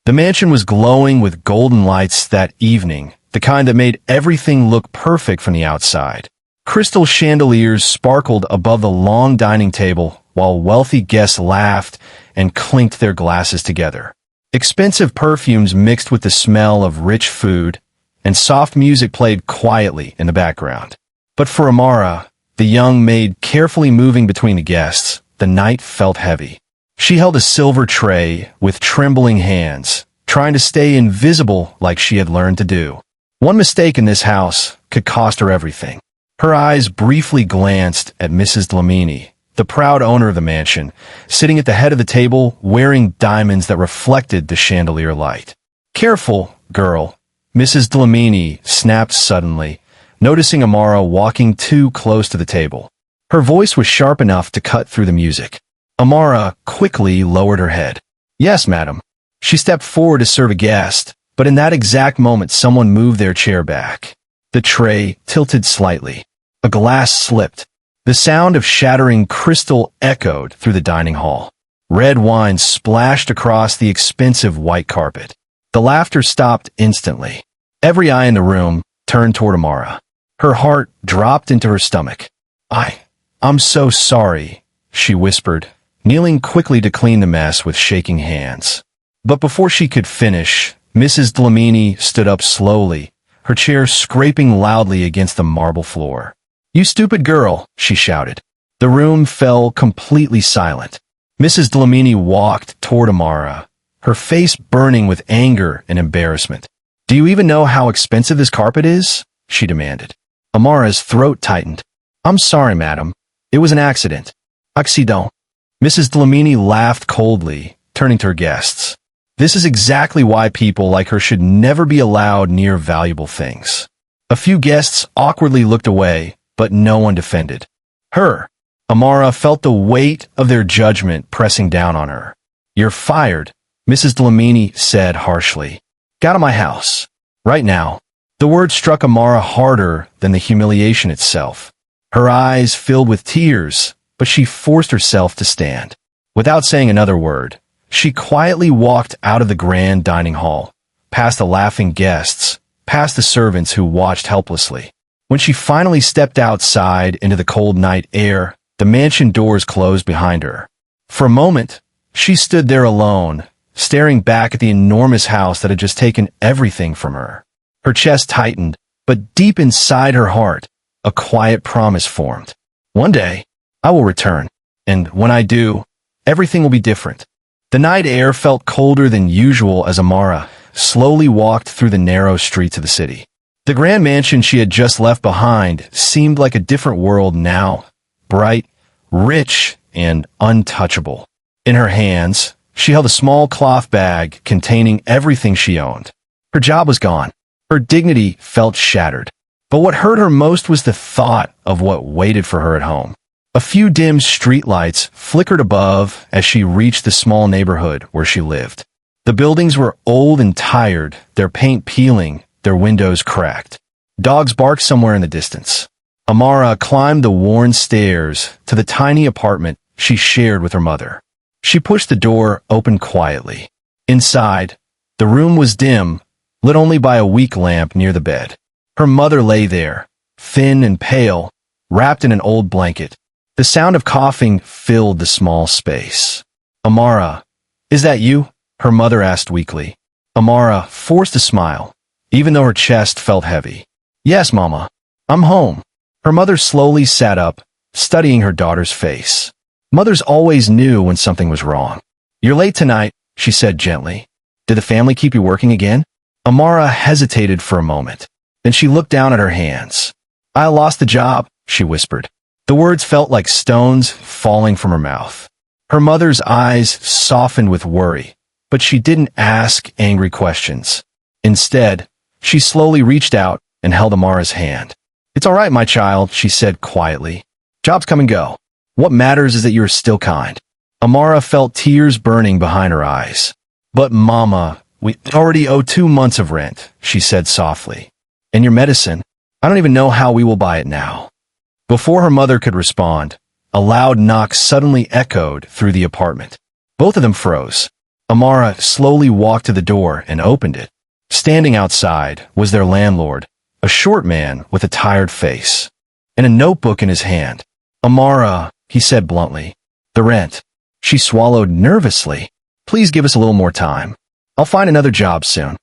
The mansion was glowing with golden lights that evening, the kind that made everything look perfect from the outside. Crystal chandeliers sparkled above the long dining table while wealthy guests laughed and clinked their glasses together. Expensive perfumes mixed with the smell of rich food, and soft music played quietly in the background. But for Amara, the young maid carefully moving between the guests, the night felt heavy. She held a silver tray with trembling hands, trying to stay invisible like she had learned to do. One mistake in this house could cost her everything. Her eyes briefly glanced at Mrs. Dlamini, the proud owner of the mansion, sitting at the head of the table wearing diamonds that reflected the chandelier light. "Careful, girl," Mrs. Dlamini snapped suddenly, noticing Amara walking too close to the table. Her voice was sharp enough to cut through the music. Amara quickly lowered her head. "Yes, madam." She stepped forward to serve a guest, but in that exact moment someone moved their chair back. The tray tilted slightly. A glass slipped. The sound of shattering crystal echoed through the dining hall. Red wine splashed across the expensive white carpet. The laughter stopped instantly. Every eye in the room turned toward Amara. Her heart dropped into her stomach. I'm so sorry," she whispered, kneeling quickly to clean the mess with shaking hands. But before she could finish, Mrs. Dlamini stood up slowly, her chair scraping loudly against the marble floor. "You stupid girl," she shouted. The room fell completely silent. Mrs. Dlamini walked toward Amara, her face burning with anger and embarrassment. "Do you even know how expensive this carpet is?" she demanded. Amara's throat tightened. "I'm sorry, madam. It was an accident." "Accident." Mrs. Dlamini laughed coldly, turning to her guests. "This is exactly why people like her should never be allowed near valuable things." A few guests awkwardly looked away, but no one defended her. Amara felt the weight of their judgment pressing down on her. "You're fired," Mrs. Dlamini said harshly. "Get out of my house. Right now." The word struck Amara harder than the humiliation itself. Her eyes filled with tears, but she forced herself to stand. Without saying another word, she quietly walked out of the grand dining hall, past the laughing guests, past the servants who watched helplessly. When she finally stepped outside into the cold night air, the mansion doors closed behind her. For a moment, she stood there alone, staring back at the enormous house that had just taken everything from her. Her chest tightened, but deep inside her heart, a quiet promise formed. One day, I will return, and when I do, everything will be different. The night air felt colder than usual as Amara slowly walked through the narrow streets of the city. The grand mansion she had just left behind seemed like a different world now, bright, rich, and untouchable. In her hands, she held a small cloth bag containing everything she owned. Her job was gone. Her dignity felt shattered. But what hurt her most was the thought of what waited for her at home. A few dim streetlights flickered above as she reached the small neighborhood where she lived. The buildings were old and tired, their paint peeling, their windows cracked. Dogs barked somewhere in the distance. Amara climbed the worn stairs to the tiny apartment she shared with her mother. She pushed the door open quietly. Inside, the room was dim, lit only by a weak lamp near the bed. Her mother lay there, thin and pale, wrapped in an old blanket. The sound of coughing filled the small space. "Amara, is that you?" her mother asked weakly. Amara forced a smile, even though her chest felt heavy. "Yes, Mama. I'm home." Her mother slowly sat up, studying her daughter's face. Mothers always knew when something was wrong. "You're late tonight," she said gently. "Did the family keep you working again?" Amara hesitated for a moment. Then she looked down at her hands. "I lost the job," she whispered. The words felt like stones falling from her mouth. Her mother's eyes softened with worry, but she didn't ask angry questions. Instead, she slowly reached out and held Amara's hand. "It's all right, my child," she said quietly. "Jobs come and go. What matters is that you are still kind." Amara felt tears burning behind her eyes. "But Mama, we already owe 2 months of rent," she said softly. "And your medicine, I don't even know how we will buy it now." Before her mother could respond, a loud knock suddenly echoed through the apartment. Both of them froze. Amara slowly walked to the door and opened it. Standing outside was their landlord, a short man with a tired face, and a notebook in his hand. "Amara," he said bluntly. "The rent." She swallowed nervously. "Please give us a little more time. I'll find another job soon."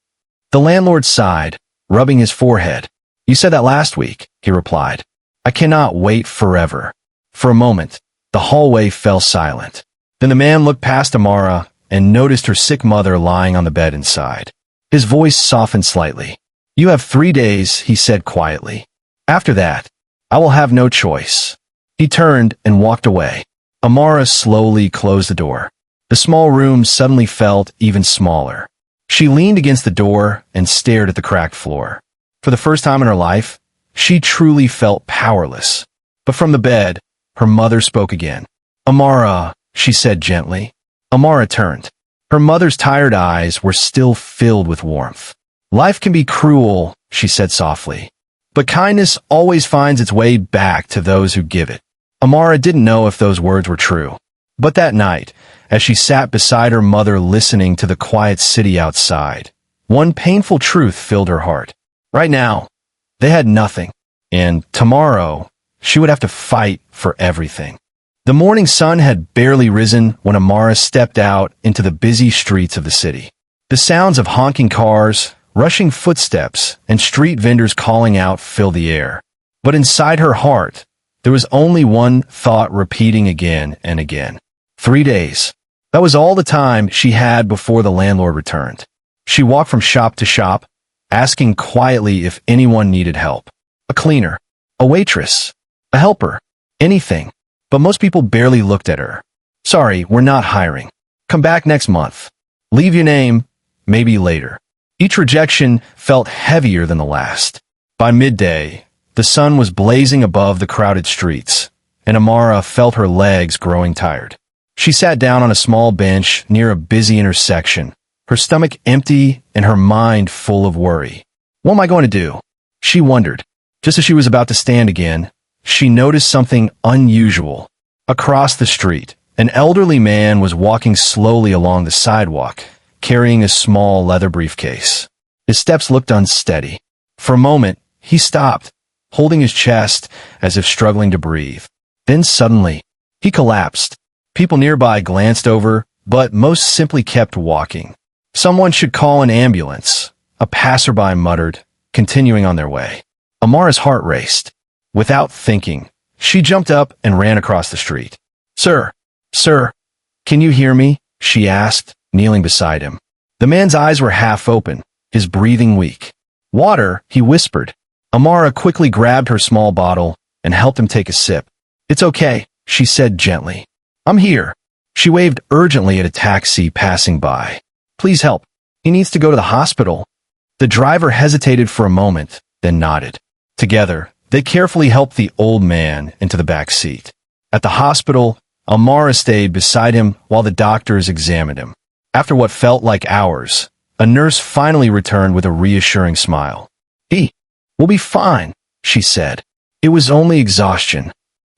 The landlord sighed, rubbing his forehead. "You said that last week," he replied. "I cannot wait forever." For a moment, the hallway fell silent. Then the man looked past Amara and noticed her sick mother lying on the bed inside. His voice softened slightly. "You have 3 days," he said quietly. "After that, I will have no choice." He turned and walked away. Amara slowly closed the door. The small room suddenly felt even smaller. She leaned against the door and stared at the cracked floor. For the first time in her life, she truly felt powerless. But from the bed, her mother spoke again. "Amara," she said gently. Amara turned. Her mother's tired eyes were still filled with warmth. "Life can be cruel," she said softly, "but kindness always finds its way back to those who give it." Amara didn't know if those words were true. But that night, as she sat beside her mother listening to the quiet city outside, one painful truth filled her heart. Right now, they had nothing, and tomorrow, she would have to fight for everything. The morning sun had barely risen when Amara stepped out into the busy streets of the city. The sounds of honking cars, rushing footsteps, and street vendors calling out filled the air. But inside her heart, there was only one thought repeating again and again. 3 days. That was all the time she had before the landlord returned. She walked from shop to shop, asking quietly if anyone needed help. A cleaner, a waitress, a helper, anything. But most people barely looked at her. "Sorry, we're not hiring. Come back next month. Leave your name, maybe later." Each rejection felt heavier than the last. By midday, the sun was blazing above the crowded streets, and Amara felt her legs growing tired. She sat down on a small bench near a busy intersection, her stomach empty and her mind full of worry. "What am I going to do?" she wondered. Just as she was about to stand again, she noticed something unusual. Across the street, an elderly man was walking slowly along the sidewalk, carrying a small leather briefcase. His steps looked unsteady. For a moment, he stopped, holding his chest as if struggling to breathe. Then suddenly, he collapsed. People nearby glanced over, but most simply kept walking. "Someone should call an ambulance," a passerby muttered, continuing on their way. Amara's heart raced. Without thinking, she jumped up and ran across the street. Sir, can you hear me?" she asked, kneeling beside him. The man's eyes were half open, his breathing weak. "Water," he whispered. Amara quickly grabbed her small bottle and helped him take a sip. "It's okay," she said gently. "I'm here." She waved urgently at a taxi passing by. "Please help. He needs to go to the hospital." The driver hesitated for a moment, then nodded. Together, they carefully helped the old man into the back seat. At the hospital, Amara stayed beside him while the doctors examined him. After what felt like hours, a nurse finally returned with a reassuring smile. "We'll be fine," she said. It was only exhaustion.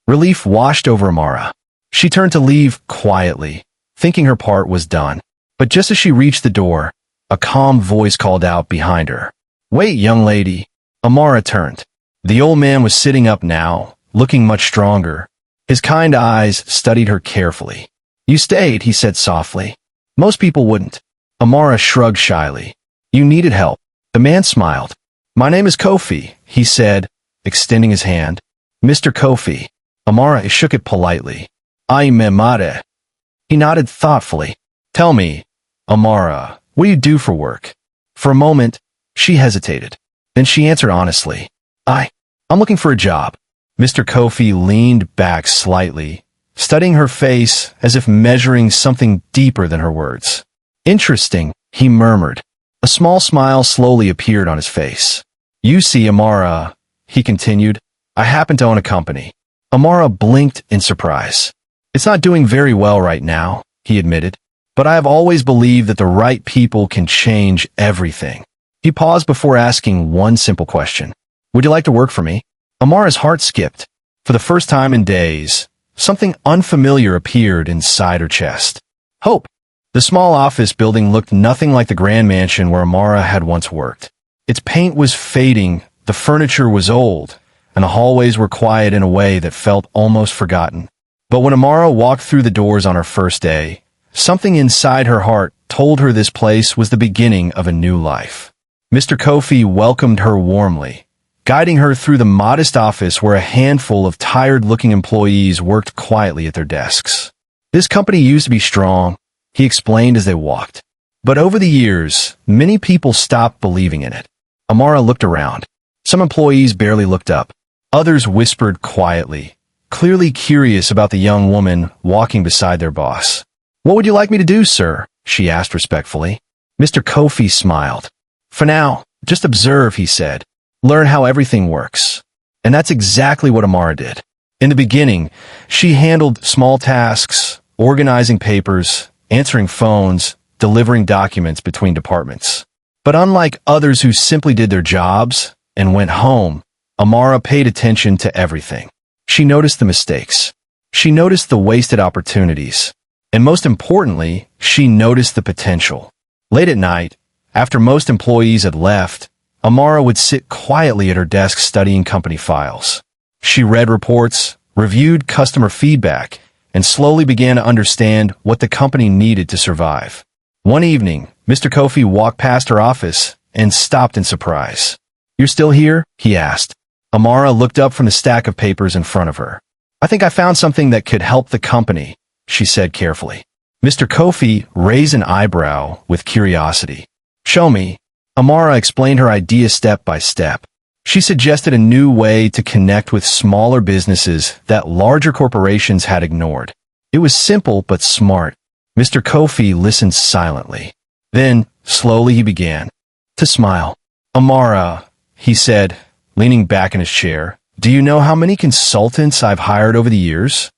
Relief washed over Amara. She turned to leave quietly, thinking her part was done. But just as she reached the door, a calm voice called out behind her. "Wait, young lady." Amara turned. The old man was sitting up now, looking much stronger. His kind eyes studied her carefully. "You stayed," he said softly. "Most people wouldn't." Amara shrugged shyly. "You needed help." The man smiled. "My name is Kofi," he said, extending his hand. "Mr. Kofi." Amara shook it politely. "I'm Maid." He nodded thoughtfully. "Tell me, Amara, what do you do for work?" For a moment, she hesitated. Then she answered honestly. I'm looking for a job." Mr. Kofi leaned back slightly, studying her face as if measuring something deeper than her words. "Interesting," he murmured. A small smile slowly appeared on his face. "You see, Amara," he continued, "I happen to own a company." Amara blinked in surprise. "It's not doing very well right now," he admitted, "but I have always believed that the right people can change everything." He paused before asking one simple question. "Would you like to work for me?" Amara's heart skipped. For the first time in days, something unfamiliar appeared inside her chest. Hope. The small office building looked nothing like the grand mansion where Amara had once worked. Its paint was fading, the furniture was old, and the hallways were quiet in a way that felt almost forgotten. But when Amara walked through the doors on her first day, something inside her heart told her this place was the beginning of a new life. Mr. Kofi welcomed her warmly, guiding her through the modest office where a handful of tired-looking employees worked quietly at their desks. This company used to be strong, he explained as they walked. But over the years, many people stopped believing in it. Amara looked around. Some employees barely looked up. Others whispered quietly, clearly curious about the young woman walking beside their boss. "What would you like me to do, sir?" she asked respectfully. Mr. Kofi smiled. "For now, just observe," he said. "Learn how everything works." And that's exactly what Amara did. In the beginning, she handled small tasks, organizing papers, answering phones, delivering documents between departments. But unlike others who simply did their jobs and went home, Amara paid attention to everything. She noticed the mistakes. She noticed the wasted opportunities. And most importantly, she noticed the potential. Late at night, after most employees had left, Amara would sit quietly at her desk studying company files. She read reports, reviewed customer feedback, and slowly began to understand what the company needed to survive. One evening, Mr. Kofi walked past her office and stopped in surprise. "You're still here?" he asked. Amara looked up from the stack of papers in front of her. "I think I found something that could help the company," she said carefully. Mr. Kofi raised an eyebrow with curiosity. "Show me." Amara explained her idea step by step. She suggested a new way to connect with smaller businesses that larger corporations had ignored. It was simple but smart. Mr. Kofi listened silently. Then, slowly he began to smile. "Amara," he said, leaning back in his chair, "do you know how many consultants I've hired over the years?"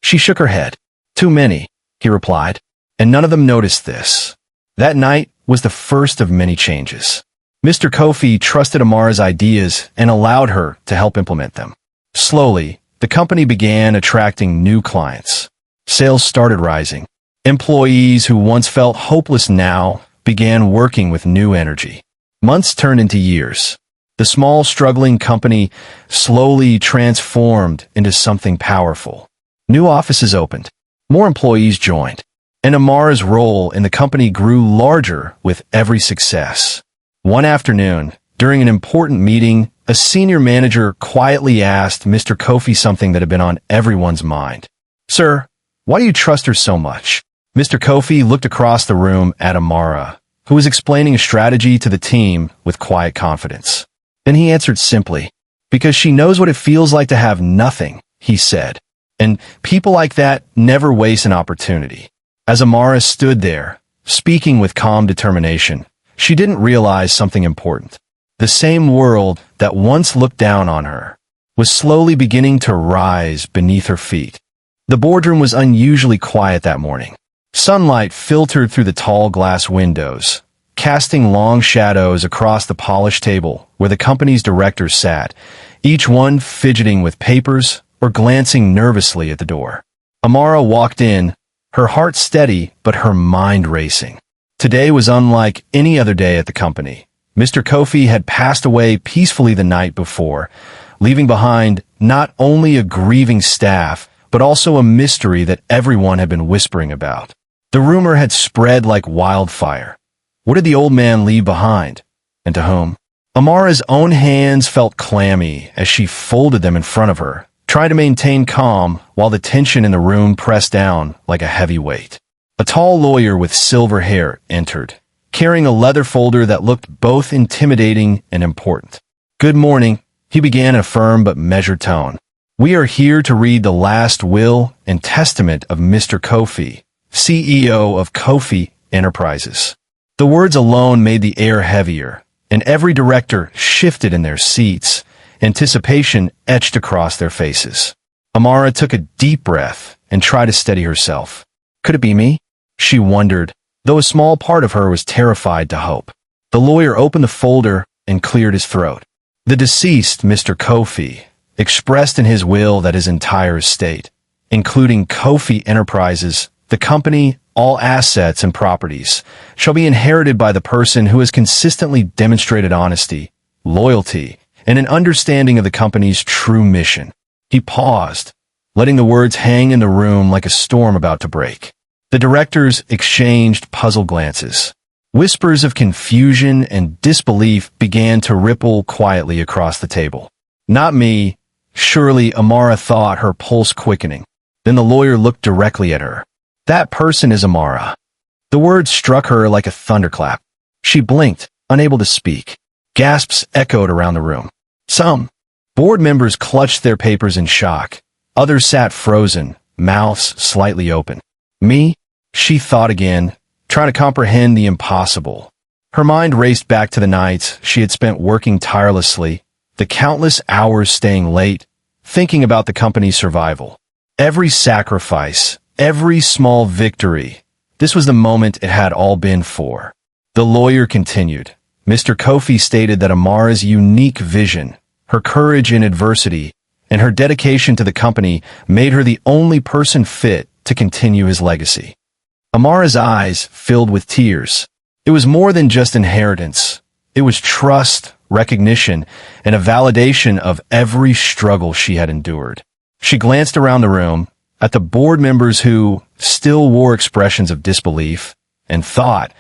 She shook her head. "Too many," he replied, "and none of them noticed this." That night was the first of many changes. Mr. Kofi trusted Amara's ideas and allowed her to help implement them. Slowly, the company began attracting new clients. Sales started rising. Employees who once felt hopeless now began working with new energy. Months turned into years. The small, struggling company slowly transformed into something powerful. New offices opened. More employees joined. And Amara's role in the company grew larger with every success. One afternoon, during an important meeting, a senior manager quietly asked Mr. Kofi something that had been on everyone's mind. "Sir, why do you trust her so much?" Mr. Kofi looked across the room at Amara, who was explaining a strategy to the team with quiet confidence. Then he answered simply, "Because she knows what it feels like to have nothing," he said. "And people like that never waste an opportunity." As Amara stood there, speaking with calm determination, she didn't realize something important. The same world that once looked down on her was slowly beginning to rise beneath her feet. The boardroom was unusually quiet that morning. Sunlight filtered through the tall glass windows, casting long shadows across the polished table where the company's directors sat, each one fidgeting with papers or glancing nervously at the door. Amara walked in, her heart steady but her mind racing. Today was unlike any other day at the company. Mr. Kofi had passed away peacefully the night before, leaving behind not only a grieving staff, but also a mystery that everyone had been whispering about. The rumor had spread like wildfire. What did the old man leave behind? And to whom? Amara's own hands felt clammy as she folded them in front of her, trying to maintain calm while the tension in the room pressed down like a heavy weight. A tall lawyer with silver hair entered, carrying a leather folder that looked both intimidating and important. "Good morning," he began in a firm but measured tone. "We are here to read the last will and testament of Mr. Kofi, CEO of Kofi Enterprises." The words alone made the air heavier, and every director shifted in their seats, anticipation etched across their faces. Amara took a deep breath and tried to steady herself. Could it be me? She wondered, though a small part of her was terrified to hope. The lawyer opened the folder and cleared his throat. The deceased, Mr. Kofi, expressed in his will that his entire estate, including Kofi Enterprises, The company, all assets and properties, shall be inherited by the person who has consistently demonstrated honesty, loyalty, and an understanding of the company's true mission. He paused, letting the words hang in the room like a storm about to break. The directors exchanged puzzled glances. Whispers of confusion and disbelief began to ripple quietly across the table. Not me, surely, Amara thought, her pulse quickening. Then the lawyer looked directly at her. That person is Amara. The word struck her like a thunderclap. She blinked, unable to speak. Gasps echoed around the room. Some board members clutched their papers in shock. Others sat frozen, mouths slightly open. Me? She thought again, trying to comprehend the impossible. Her mind raced back to the nights she had spent working tirelessly, the countless hours staying late, thinking about the company's survival. Every sacrifice, every small victory. This was the moment it had all been for. The lawyer continued. Mr. Kofi stated that Amara's unique vision, her courage in adversity, and her dedication to the company made her the only person fit to continue his legacy. Amara's eyes filled with tears. It was more than just inheritance. It was trust, recognition, and a validation of every struggle she had endured. She glanced around the room, at the board members who still wore expressions of disbelief, and thought,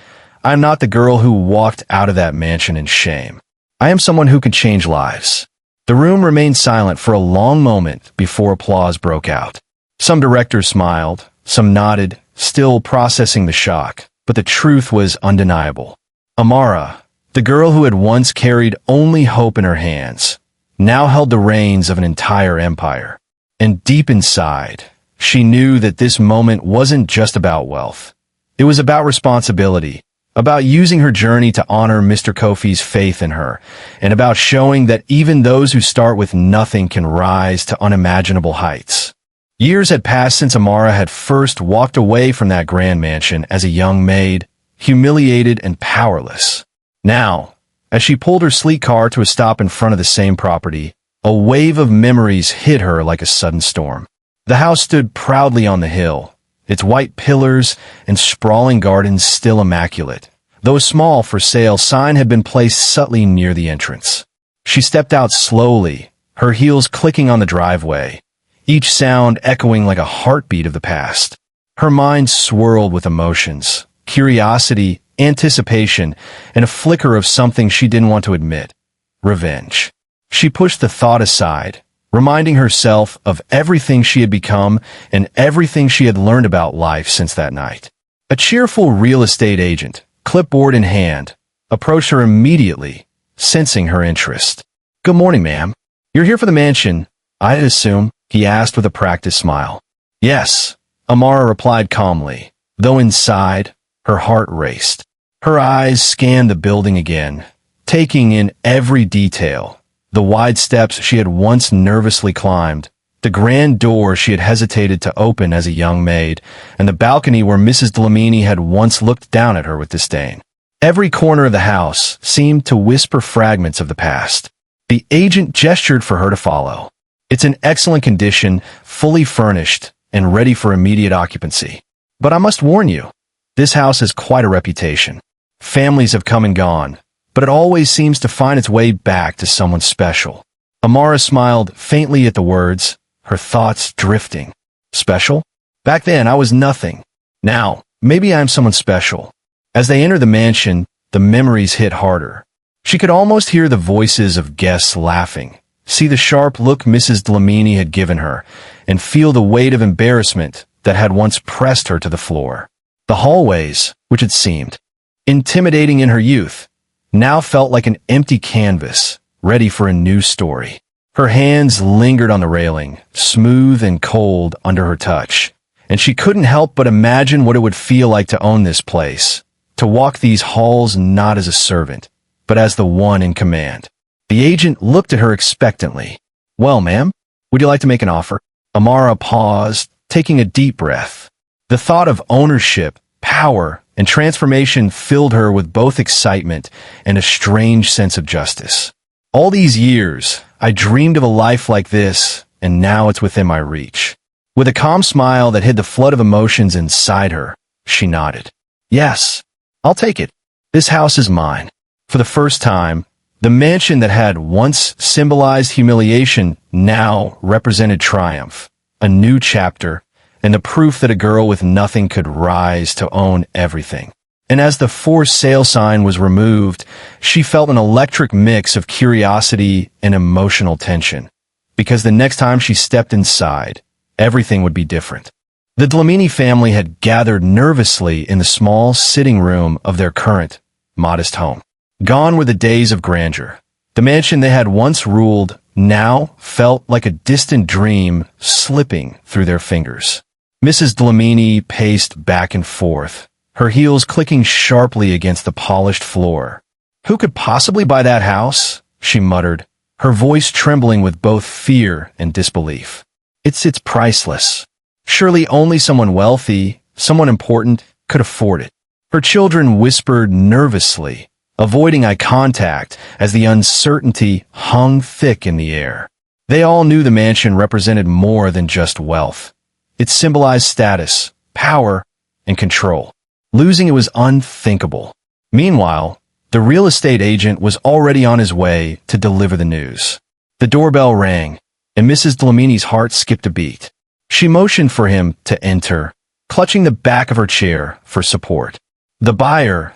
I am not the girl who walked out of that mansion in shame. I am someone who can change lives. The room remained silent for a long moment before applause broke out. Some directors smiled, some nodded, still processing the shock, but the truth was undeniable. Amara, the girl who had once carried only hope in her hands, now held the reins of an entire empire. And deep inside, she knew that this moment wasn't just about wealth. It was about responsibility, about using her journey to honor Mr. Kofi's faith in her, and about showing that even those who start with nothing can rise to unimaginable heights. Years had passed since Amara had first walked away from that grand mansion as a young maid, humiliated and powerless. Now, as she pulled her sleek car to a stop in front of the same property, a wave of memories hit her like a sudden storm. The house stood proudly on the hill, its white pillars and sprawling gardens still immaculate, though a small for sale sign had been placed subtly near the entrance. She stepped out slowly, her heels clicking on the driveway, each sound echoing like a heartbeat of the past. Her mind swirled with emotions, curiosity, anticipation, and a flicker of something she didn't want to admit: revenge. She pushed the thought aside, reminding herself of everything she had become and everything she had learned about life since that night. A cheerful real estate agent, clipboard in hand, approached her immediately, sensing her interest. "Good morning, ma'am. You're here for the mansion, I'd assume?" he asked with a practiced smile. "Yes," Amara replied calmly, though inside, her heart raced. Her eyes scanned the building again, taking in every detail. The wide steps she had once nervously climbed, the grand door she had hesitated to open as a young maid, and the balcony where Mrs. Dlamini had once looked down at her with disdain. Every corner of the house seemed to whisper fragments of the past. The agent gestured for her to follow. "It's in excellent condition, fully furnished, and ready for immediate occupancy. But I must warn you, this house has quite a reputation. Families have come and gone, but it always seems to find its way back to someone special." Amara smiled faintly at the words, her thoughts drifting. Special? Back then, I was nothing. Now, maybe I'm someone special. As they entered the mansion, the memories hit harder. She could almost hear the voices of guests laughing, see the sharp look Mrs. Dlamini had given her, and feel the weight of embarrassment that had once pressed her to the floor. The hallways, which had seemed intimidating in her youth, now felt like an empty canvas, ready for a new story. Her hands lingered on the railing, smooth and cold under her touch, and she couldn't help but imagine what it would feel like to own this place, to walk these halls not as a servant, but as the one in command. The agent looked at her expectantly. "Well, ma'am, would you like to make an offer?" Amara paused, taking a deep breath. The thought of ownership, power, and transformation filled her with both excitement and a strange sense of justice. "All these years, I dreamed of a life like this, and now it's within my reach." With a calm smile that hid the flood of emotions inside her, she nodded. Yes, I'll take it. This house is mine. For the first time, the mansion that had once symbolized humiliation now represented triumph, a new chapter, and the proof that a girl with nothing could rise to own everything. And as the for sale sign was removed, she felt an electric mix of curiosity and emotional tension, because the next time she stepped inside, everything would be different. The Dlamini family had gathered nervously in the small sitting room of their current, modest home. Gone were the days of grandeur. The mansion they had once ruled now felt like a distant dream slipping through their fingers. Mrs. Dlamini paced back and forth, her heels clicking sharply against the polished floor. Who could possibly buy that house? She muttered, her voice trembling with both fear and disbelief. It's priceless. Surely only someone wealthy, someone important, could afford it. Her children whispered nervously, avoiding eye contact as the uncertainty hung thick in the air. They all knew the mansion represented more than just wealth. It symbolized status, power, and control. Losing it was unthinkable. Meanwhile, the real estate agent was already on his way to deliver the news. The doorbell rang, and Mrs. Dlamini's heart skipped a beat. She motioned for him to enter, clutching the back of her chair for support. The buyer,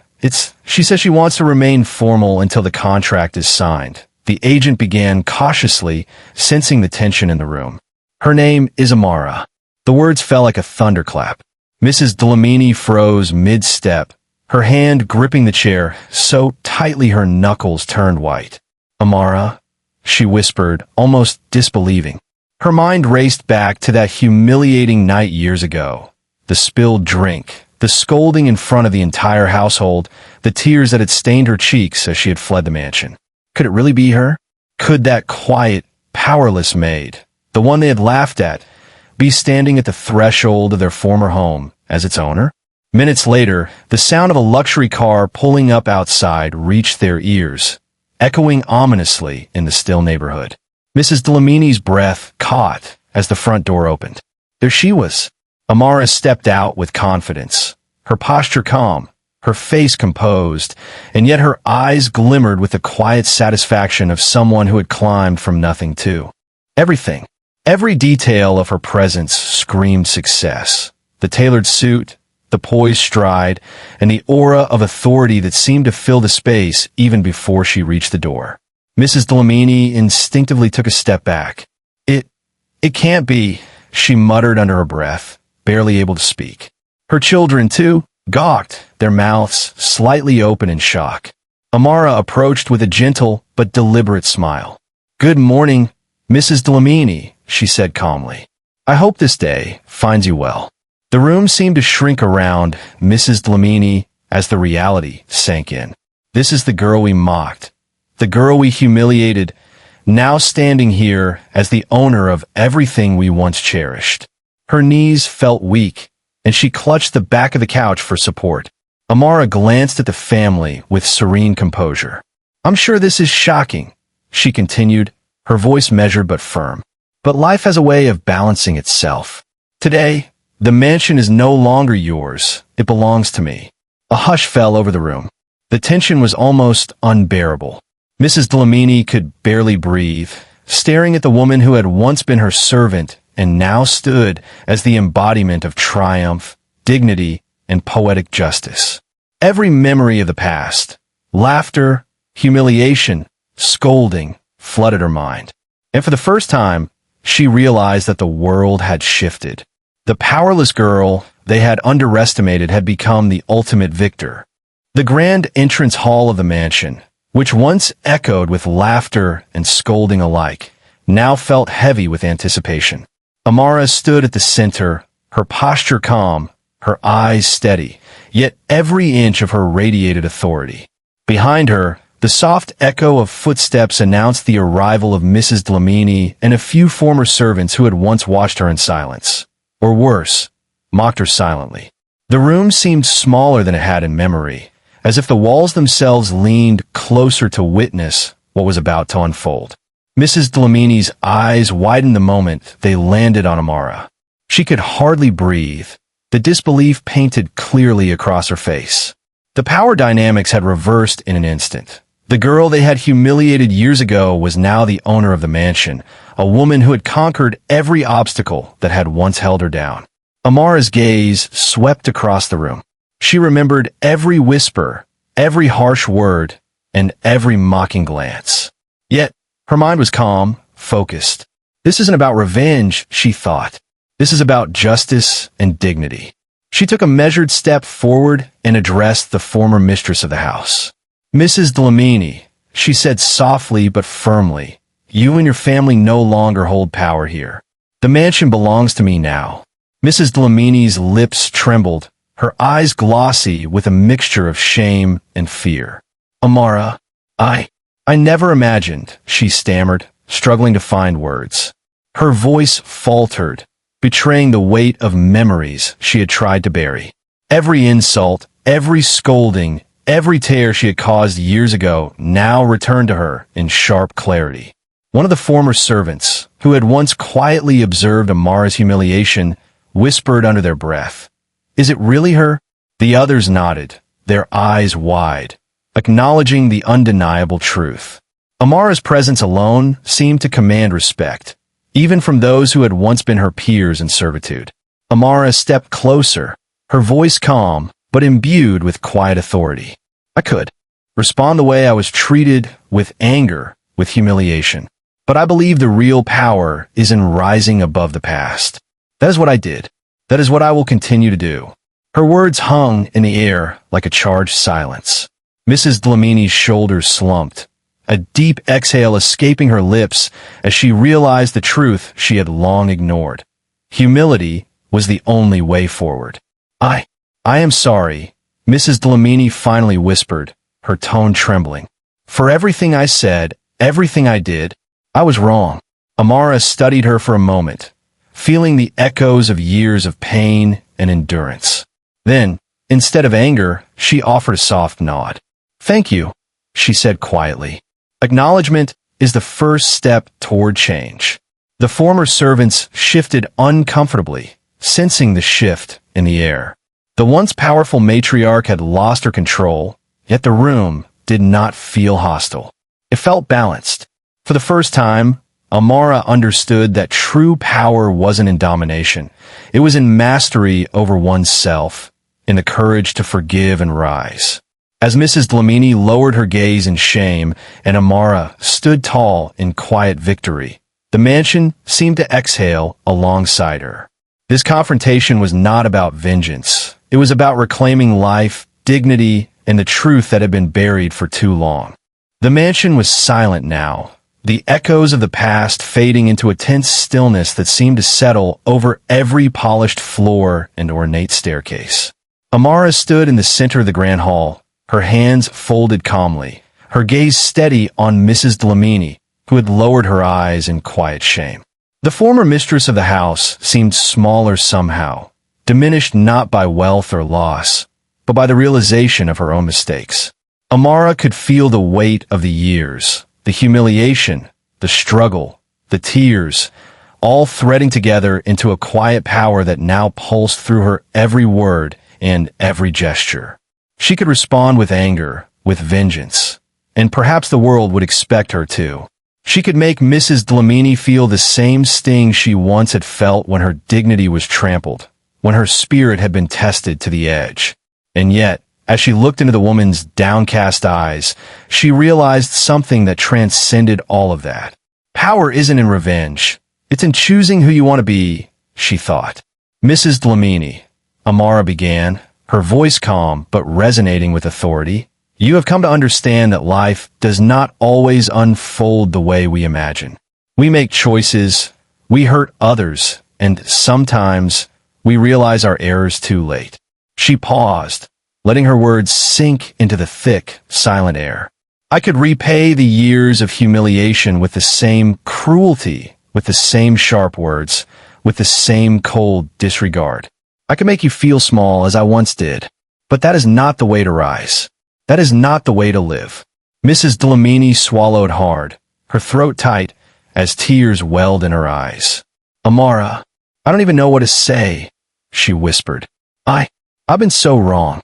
she says she wants to remain formal until the contract is signed. The agent began cautiously, sensing the tension in the room. Her name is Amara. The words fell like a thunderclap. Mrs. Dlamini froze mid-step, her hand gripping the chair so tightly her knuckles turned white. Amara, she whispered, almost disbelieving. Her mind raced back to that humiliating night years ago. The spilled drink, the scolding in front of the entire household, the tears that had stained her cheeks as she had fled the mansion. Could it really be her? Could that quiet, powerless maid, the one they had laughed at, be standing at the threshold of their former home as its owner? Minutes later, the sound of a luxury car pulling up outside reached their ears, echoing ominously in the still neighborhood. Mrs. Dlamini's breath caught as the front door opened. There she was. Amara stepped out with confidence, her posture calm, her face composed, and yet her eyes glimmered with the quiet satisfaction of someone who had climbed from nothing too. Everything, every detail of her presence screamed success. The tailored suit, the poised stride, and the aura of authority that seemed to fill the space even before she reached the door. Mrs. Dlamini instinctively took a step back. It can't be, she muttered under her breath, barely able to speak. Her children, too, gawked, their mouths slightly open in shock. Amara approached with a gentle but deliberate smile. Good morning, Mrs. Dlamini, she said calmly. I hope this day finds you well. The room seemed to shrink around Mrs. Dlamini as the reality sank in. This is the girl we mocked, the girl we humiliated, now standing here as the owner of everything we once cherished. Her knees felt weak, and she clutched the back of the couch for support. Amara glanced at the family with serene composure. I'm sure this is shocking, she continued, her voice measured but firm. But life has a way of balancing itself. Today, the mansion is no longer yours. It belongs to me. A hush fell over the room. The tension was almost unbearable. Mrs. Dlamini could barely breathe, staring at the woman who had once been her servant and now stood as the embodiment of triumph, dignity, and poetic justice. Every memory of the past, laughter, humiliation, scolding, flooded her mind. And for the first time, she realized that the world had shifted. The powerless girl they had underestimated had become the ultimate victor. The grand entrance hall of the mansion, which once echoed with laughter and scolding alike, now felt heavy with anticipation. Amara stood at the center, her posture calm, her eyes steady, yet every inch of her radiated authority. Behind her, the soft echo of footsteps announced the arrival of Mrs. Dlamini and a few former servants who had once watched her in silence. Or worse, mocked her silently. The room seemed smaller than it had in memory, as if the walls themselves leaned closer to witness what was about to unfold. Mrs. Dlamini's eyes widened the moment they landed on Amara. She could hardly breathe, the disbelief painted clearly across her face. The power dynamics had reversed in an instant. The girl they had humiliated years ago was now the owner of the mansion, a woman who had conquered every obstacle that had once held her down. Amara's gaze swept across the room. She remembered every whisper, every harsh word, and every mocking glance. Yet, her mind was calm, focused. This isn't about revenge, she thought. This is about justice and dignity. She took a measured step forward and addressed the former mistress of the house. "Mrs. Dlamini," she said softly but firmly, "you and your family no longer hold power here. The mansion belongs to me now." Mrs. Dlamini's lips trembled, her eyes glossy with a mixture of shame and fear. "Amara, I never imagined," she stammered, struggling to find words. Her voice faltered, betraying the weight of memories she had tried to bury. Every insult, every scolding, every tear she had caused years ago now returned to her in sharp clarity. One of the former servants, who had once quietly observed Amara's humiliation, whispered under their breath, "Is it really her?" The others nodded, their eyes wide, acknowledging the undeniable truth. Amara's presence alone seemed to command respect, even from those who had once been her peers in servitude. Amara stepped closer, her voice calm, but imbued with quiet authority. "I could respond the way I was treated, with anger, with humiliation. But I believe the real power is in rising above the past. That is what I did. That is what I will continue to do." Her words hung in the air like a charged silence. Mrs. Dlamini's shoulders slumped, a deep exhale escaping her lips as she realized the truth she had long ignored. Humility was the only way forward. I am sorry," Mrs. Dlamini finally whispered, her tone trembling. "For everything I said, everything I did, I was wrong." Amara studied her for a moment, feeling the echoes of years of pain and endurance. Then, instead of anger, she offered a soft nod. "Thank you," she said quietly. Acknowledgement is the first step toward change. The former servants shifted uncomfortably, sensing the shift in the air. The once powerful matriarch had lost her control, yet the room did not feel hostile. It felt balanced. For the first time, Amara understood that true power wasn't in domination. It was in mastery over oneself, in the courage to forgive and rise. As Mrs. Dlamini lowered her gaze in shame and Amara stood tall in quiet victory, the mansion seemed to exhale alongside her. This confrontation was not about vengeance. It was about reclaiming life, dignity, and the truth that had been buried for too long. The mansion was silent now, the echoes of the past fading into a tense stillness that seemed to settle over every polished floor and ornate staircase. Amara stood in the center of the grand hall, her hands folded calmly, her gaze steady on Mrs. Dlamini, who had lowered her eyes in quiet shame. The former mistress of the house seemed smaller somehow, diminished not by wealth or loss, but by the realization of her own mistakes. Amara could feel the weight of the years, the humiliation, the struggle, the tears, all threading together into a quiet power that now pulsed through her every word and every gesture. She could respond with anger, with vengeance, and perhaps the world would expect her to. She could make Mrs. Dlamini feel the same sting she once had felt when her dignity was trampled, when her spirit had been tested to the edge. And yet, as she looked into the woman's downcast eyes, she realized something that transcended all of that. Power isn't in revenge. It's in choosing who you want to be, she thought. "Mrs. Dlamini," Amara began, her voice calm but resonating with authority, "you have come to understand that life does not always unfold the way we imagine. We make choices, we hurt others, and sometimes we realize our errors too late." She paused, letting her words sink into the thick, silent air. "I could repay the years of humiliation with the same cruelty, with the same sharp words, with the same cold disregard. I could make you feel small as I once did, but that is not the way to rise. That is not the way to live." Mrs. Dlamini swallowed hard, her throat tight, as tears welled in her eyes. "Amara, I don't even know what to say, she whispered. I've been so wrong.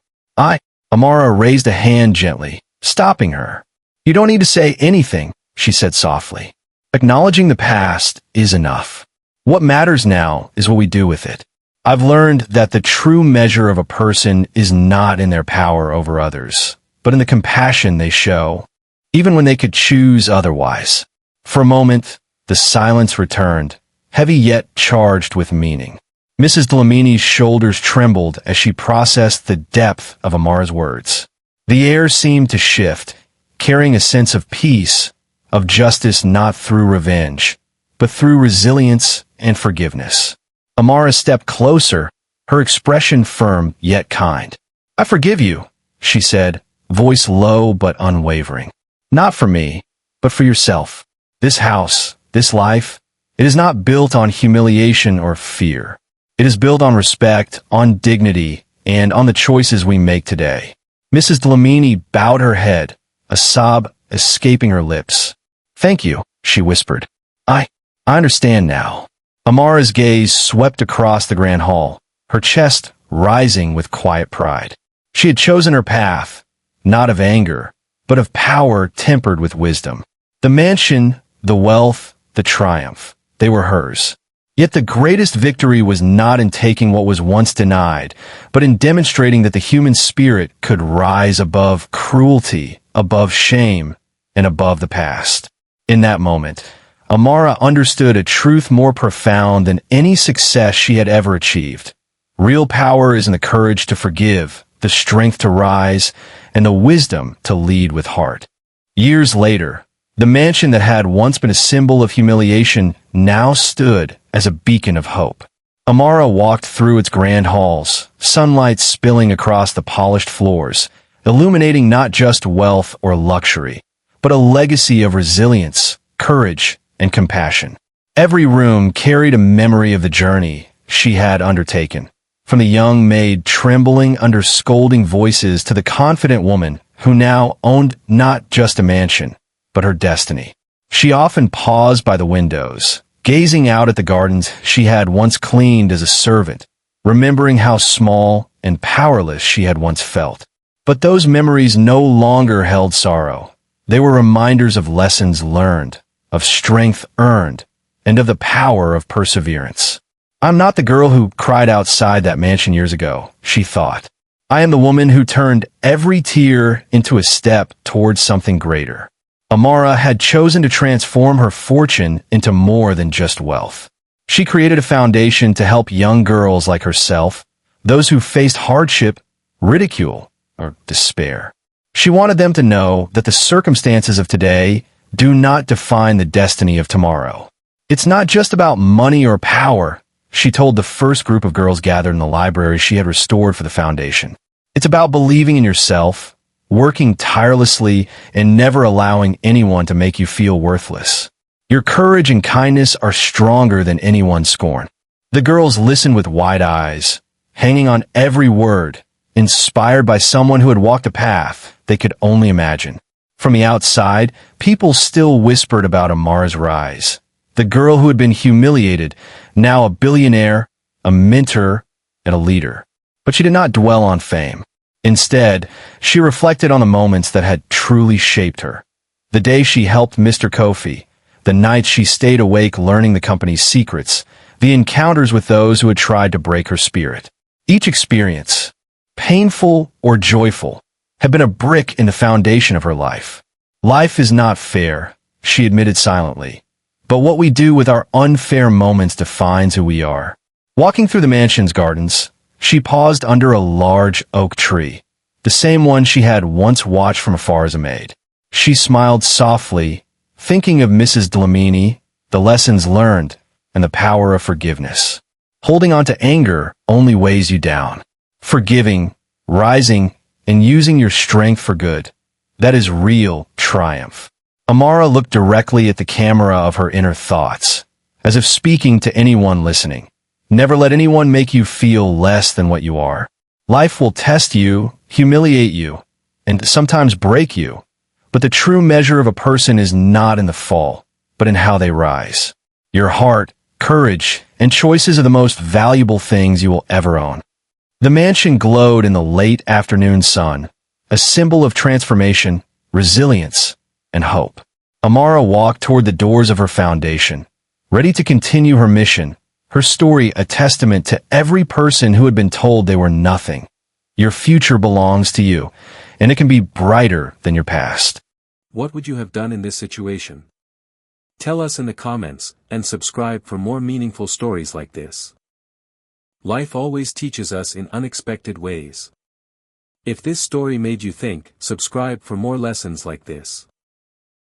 Amara raised a hand gently, stopping her. You don't need to say anything, she said softly. Acknowledging the past is enough. What matters now is what we do with it. I've learned that the true measure of a person is not in their power over others, but in the compassion they show, even when they could choose otherwise. For a moment, the silence returned, heavy yet charged with meaning. Mrs. Dlamini's shoulders trembled as she processed the depth of Amara's words. The air seemed to shift, carrying a sense of peace, of justice not through revenge, but through resilience and forgiveness. Amara stepped closer, her expression firm yet kind. I forgive you, she said, voice low but unwavering. Not for me, but for yourself. This house, this life, it is not built on humiliation or fear. It is built on respect, on dignity, and on the choices we make today. Mrs. Dlamini bowed her head, a sob escaping her lips. Thank you, she whispered. I understand now. Amara's gaze swept across the grand hall, her chest rising with quiet pride. She had chosen her path, not of anger, but of power tempered with wisdom. The mansion, the wealth, the triumph, they were hers. Yet the greatest victory was not in taking what was once denied, but in demonstrating that the human spirit could rise above cruelty, above shame, and above the past. In that moment, Amara understood a truth more profound than any success she had ever achieved. Real power is in the courage to forgive, the strength to rise, and the wisdom to lead with heart. Years later, the mansion that had once been a symbol of humiliation now stood as a beacon of hope. Amara walked through its grand halls, sunlight spilling across the polished floors, illuminating not just wealth or luxury, but a legacy of resilience, courage, and compassion. Every room carried a memory of the journey she had undertaken, from the young maid trembling under scolding voices to the confident woman who now owned not just a mansion, but her destiny. She often paused by the windows, gazing out at the gardens she had once cleaned as a servant, remembering how small and powerless she had once felt. But those memories no longer held sorrow. They were reminders of lessons learned, of strength earned, and of the power of perseverance. I'm not the girl who cried outside that mansion years ago, she thought. I am the woman who turned every tear into a step towards something greater. Amara had chosen to transform her fortune into more than just wealth. She created a foundation to help young girls like herself, those who faced hardship, ridicule, or despair. She wanted them to know that the circumstances of today do not define the destiny of tomorrow. It's not just about money or power, she told the first group of girls gathered in the library she had restored for the foundation. It's about believing in yourself, working tirelessly, and never allowing anyone to make you feel worthless. Your courage and kindness are stronger than anyone's scorn. The girls listened with wide eyes, hanging on every word, inspired by someone who had walked a path they could only imagine. From the outside, people still whispered about Amara's rise. The girl who had been humiliated, now a billionaire, a mentor, and a leader. But she did not dwell on fame. Instead, she reflected on the moments that had truly shaped her. The day she helped Mr. Kofi, the nights she stayed awake learning the company's secrets, the encounters with those who had tried to break her spirit. Each experience, painful or joyful, had been a brick in the foundation of her life. Life is not fair, she admitted silently, but what we do with our unfair moments defines who we are. Walking through the mansion's gardens, she paused under a large oak tree, the same one she had once watched from afar as a maid. She smiled softly, thinking of Mrs. Dlamini, the lessons learned, and the power of forgiveness. Holding on to anger only weighs you down. Forgiving, rising, and using your strength for good, that is real triumph. Amara looked directly at the camera of her inner thoughts, as if speaking to anyone listening. Never let anyone make you feel less than what you are. Life will test you, humiliate you, and sometimes break you. But the true measure of a person is not in the fall, but in how they rise. Your heart, courage, and choices are the most valuable things you will ever own. The mansion glowed in the late afternoon sun, a symbol of transformation, resilience, and hope. Amara walked toward the doors of her foundation, ready to continue her mission, her story a testament to every person who had been told they were nothing. Your future belongs to you, and it can be brighter than your past. What would you have done in this situation? Tell us in the comments, and subscribe for more meaningful stories like this. Life always teaches us in unexpected ways. If this story made you think, subscribe for more lessons like this.